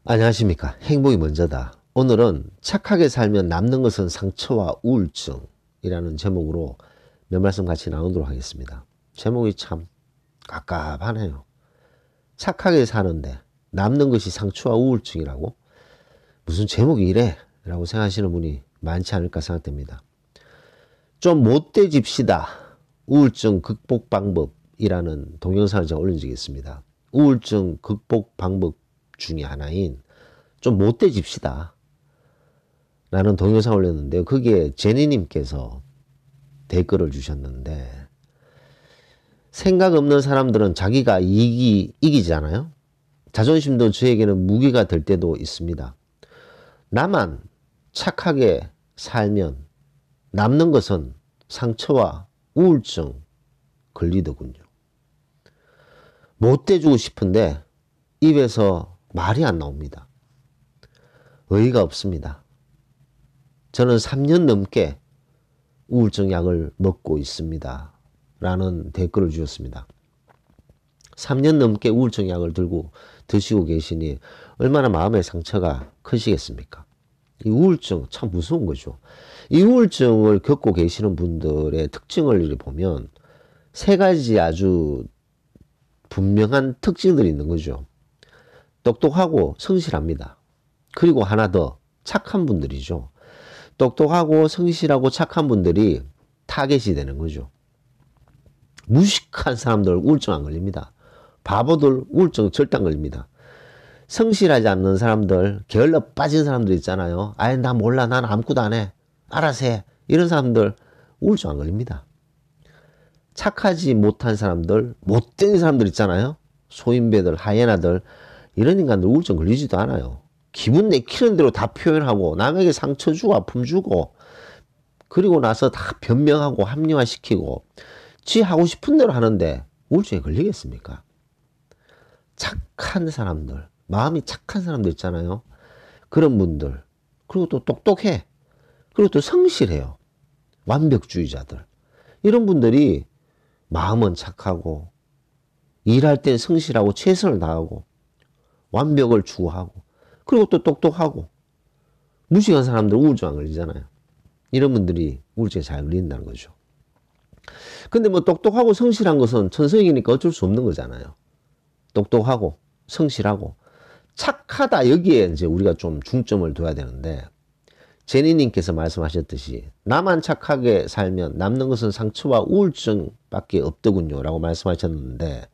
안녕하십니까. 행복이 먼저다. 오늘은 착하게 살면 남는 것은 상처와 우울증이라는 제목으로 몇 말씀 같이 나누도록 하겠습니다. 제목이 참 깝깝하네요. 착하게 사는데 남는 것이 상처와 우울증이라고? 무슨 제목이 이래? 라고 생각하시는 분이 많지 않을까 생각됩니다. 좀 못돼집시다. 우울증 극복 방법이라는 동영상을 제가 올린 적이 있습니다. 우울증 극복 방법 중에 하나인 좀 못돼집시다 라는 동영상을 올렸는데요. 거기에 제니님께서 댓글을 주셨는데, 생각 없는 사람들은 자기가 이기잖아요. 자존심도 저에게는 무기가 될 때도 있습니다. 나만 착하게 살면 남는 것은 상처와 우울증 걸리더군요. 못돼주고 싶은데 입에서 말이 안 나옵니다. 의의가 없습니다. 저는 3년 넘게 우울증 약을 먹고 있습니다. 라는 댓글을 주셨습니다. 3년 넘게 우울증 약을 드시고 계시니 얼마나 마음의 상처가 크시겠습니까? 이 우울증 참 무서운 거죠. 이 우울증을 겪고 계시는 분들의 특징을 보면 세 가지 아주 분명한 특징들이 있는 거죠. 똑똑하고 성실합니다. 그리고 하나 더 착한 분들이죠. 똑똑하고 성실하고 착한 분들이 타겟이 되는 거죠. 무식한 사람들 우울증 안 걸립니다. 바보들 우울증 절대 안 걸립니다. 성실하지 않는 사람들, 게을러 빠진 사람들 있잖아요. 아예 나 몰라, 난 아무것도 안 해, 알아서 해, 이런 사람들 우울증 안 걸립니다. 착하지 못한 사람들, 못된 사람들 있잖아요. 소인배들, 하이에나들, 이런 인간들 우울증 걸리지도 않아요. 기분 내키는 대로 다 표현하고 남에게 상처 주고 아픔 주고 그리고 나서 다 변명하고 합리화시키고 지 하고 싶은 대로 하는데 우울증에 걸리겠습니까? 착한 사람들, 마음이 착한 사람들 있잖아요. 그런 분들, 그리고 또 똑똑해, 그리고 또 성실해요. 완벽주의자들, 이런 분들이 마음은 착하고 일할 땐 성실하고 최선을 다하고 완벽을 추구하고 그리고 또 똑똑하고 무식한 사람들 우울증 안 걸리잖아요. 이런 분들이 우울증에 잘 걸린다는 거죠. 근데 뭐 똑똑하고 성실한 것은 천성이니까 어쩔 수 없는 거잖아요. 똑똑하고 성실하고 착하다, 여기에 이제 우리가 좀 중점을 둬야 되는데, 제니님께서 말씀하셨듯이 나만 착하게 살면 남는 것은 상처와 우울증밖에 없더군요 라고 말씀하셨는데,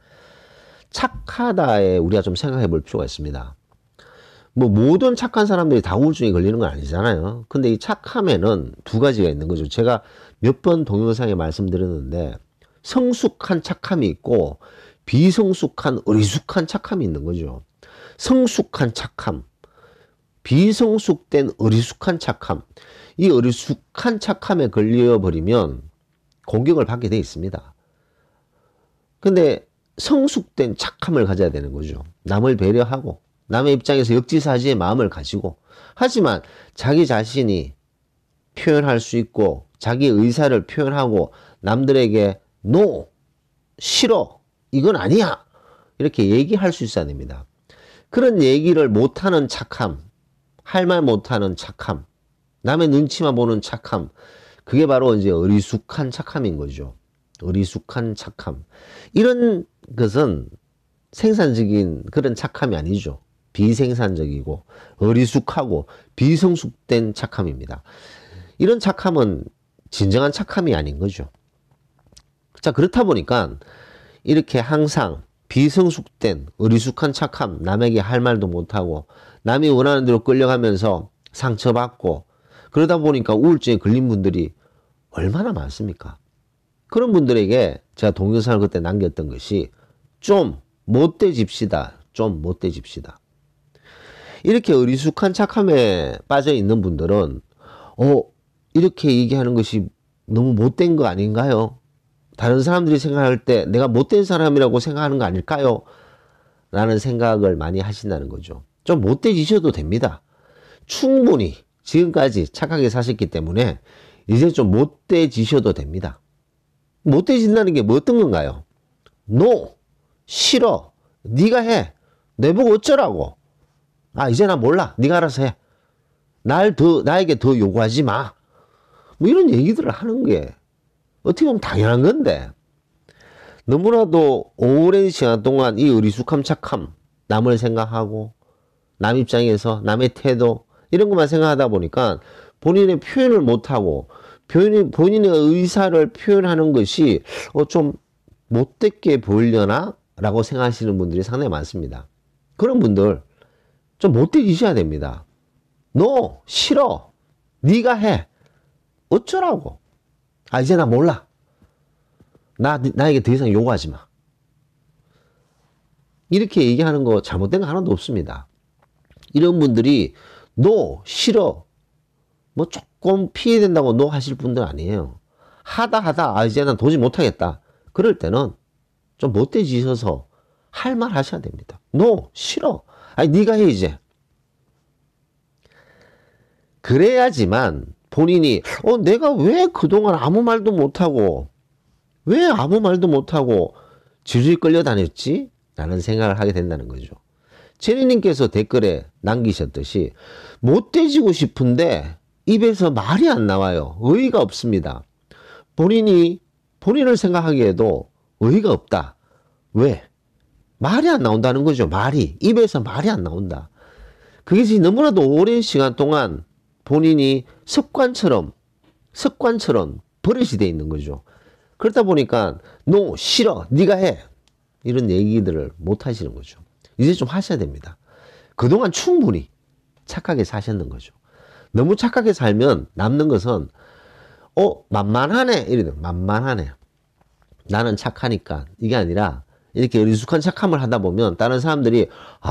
착하다에 우리가 좀 생각해 볼 필요가 있습니다. 뭐 모든 착한 사람들이 다 우울증에 걸리는 건 아니잖아요. 근데 이 착함에는 두 가지가 있는 거죠. 제가 몇 번 동영상에 말씀드렸는데, 성숙한 착함이 있고 비성숙한 어리숙한 착함이 있는 거죠. 성숙한 착함, 비성숙된 어리숙한 착함, 이 어리숙한 착함에 걸려버리면 공격을 받게 돼 있습니다. 근데 성숙된 착함을 가져야 되는 거죠. 남을 배려하고 남의 입장에서 역지사지의 마음을 가지고, 하지만 자기 자신이 표현할 수 있고 자기 의사를 표현하고 남들에게 NO, 싫어, 이건 아니야, 이렇게 얘기할 수 있어야 됩니다. 그런 얘기를 못하는 착함, 할 말 못하는 착함, 남의 눈치만 보는 착함, 그게 바로 이제 어리숙한 착함인 거죠. 어리숙한 착함. 이런 것은 생산적인 그런 착함이 아니죠. 비생산적이고 어리숙하고 비성숙된 착함입니다. 이런 착함은 진정한 착함이 아닌 거죠. 자, 그렇다 보니까 이렇게 항상 비성숙된 어리숙한 착함, 남에게 할 말도 못하고 남이 원하는 대로 끌려가면서 상처받고 그러다 보니까 우울증에 걸린 분들이 얼마나 많습니까? 그런 분들에게 제가 동영상을 그때 남겼던 것이 좀 못돼집시다. 좀 못돼집시다. 이렇게 어리숙한 착함에 빠져 있는 분들은 이렇게 얘기하는 것이 너무 못된 거 아닌가요? 다른 사람들이 생각할 때 내가 못된 사람이라고 생각하는 거 아닐까요? 라는 생각을 많이 하신다는 거죠. 좀 못돼지셔도 됩니다. 충분히 지금까지 착하게 사셨기 때문에 이제 좀 못돼지셔도 됩니다. 못돼진다는 게 뭐 어떤 건가요? NO, 싫어, 네가 해, 내보고 어쩌라고, 아, 이제 나 몰라. 네가 알아서 해. 나에게 더 요구하지 마. 뭐 이런 얘기들을 하는 게 어떻게 보면 당연한 건데, 너무나도 오랜 시간 동안 이 어리숙함, 착함, 남을 생각하고, 남 입장에서 남의 태도, 이런 것만 생각하다 보니까 본인의 표현을 못하고, 본인의 의사를 표현하는 것이 좀 못되게 보이려나? 라고 생각하시는 분들이 상당히 많습니다. 그런 분들 좀 못되기셔야 됩니다. 너 싫어. 네가 해. 어쩌라고. 아, 이제 나 몰라. 나에게 더 이상 요구하지 마. 이렇게 얘기하는 거 잘못된 거 하나도 없습니다. 이런 분들이 너 싫어. 뭐 조금 피해된다고 너 하실 분들 아니에요. 하다 아, 이제 난 도저히 못하겠다. 그럴 때는 좀 못되지셔서 할 말 하셔야 됩니다. 너 싫어. 아니 네가 해 이제. 그래야지만 본인이 내가 왜 그동안 아무 말도 못하고 왜 아무 말도 못하고 질질 끌려다녔지? 라는 생각을 하게 된다는 거죠. 체리님께서 댓글에 남기셨듯이 못돼지고 싶은데 입에서 말이 안 나와요. 의의가 없습니다. 본인을 생각하기에도 의의가 없다. 왜? 말이 안 나온다는 거죠. 입에서 말이 안 나온다. 그것이 너무나도 오랜 시간 동안 본인이 습관처럼 버릇이 돼 있는 거죠. 그러다 보니까 너 싫어. 네가 해. 이런 얘기들을 못 하시는 거죠. 이제 좀 하셔야 됩니다. 그동안 충분히 착하게 사셨는 거죠. 너무 착하게 살면 남는 것은 만만하네. 이러면 만만하네. 나는 착하니까. 이게 아니라 이렇게 어리숙한 착함을 하다 보면 다른 사람들이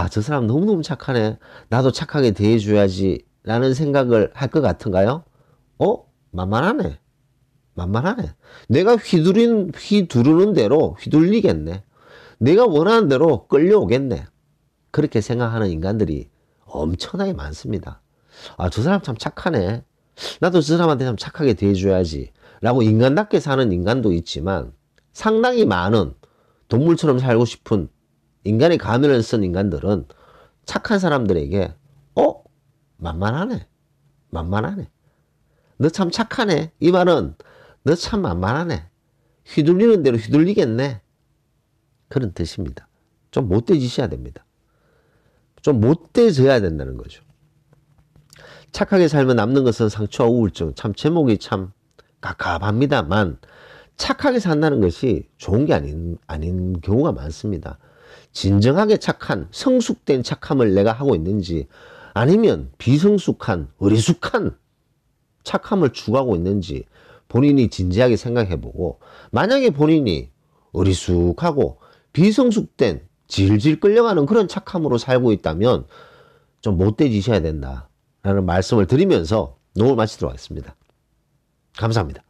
저 사람 너무너무 착하네. 나도 착하게 대해줘야지 라는 생각을 할 것 같은가요? 만만하네. 만만하네. 내가 휘두르는 대로 휘둘리겠네. 내가 원하는 대로 끌려오겠네. 그렇게 생각하는 인간들이 엄청나게 많습니다. 저 사람 참 착하네. 나도 저 사람한테 참 착하게 대해줘야지. 라고 인간답게 사는 인간도 있지만 상당히 많은 동물처럼 살고 싶은 인간의 가면을 쓴 인간들은 착한 사람들에게 만만하네. 만만하네. 너 참 착하네. 이 말은 너 참 만만하네. 휘둘리는 대로 휘둘리겠네. 그런 뜻입니다. 좀 못돼지셔야 됩니다. 좀 못돼져야 된다는 거죠. 착하게 살면 남는 것은 상처와 우울증. 참 제목이 참 갑갑합니다만 착하게 산다는 것이 좋은 게 아닌 경우가 많습니다. 진정하게 착한 성숙된 착함을 내가 하고 있는지 아니면 비성숙한 어리숙한 착함을 추구하고 있는지 본인이 진지하게 생각해보고 만약에 본인이 어리숙하고 비성숙된 질질 끌려가는 그런 착함으로 살고 있다면 좀 못돼지셔야 된다라는 말씀을 드리면서 녹음을 마치도록 하겠습니다. 감사합니다.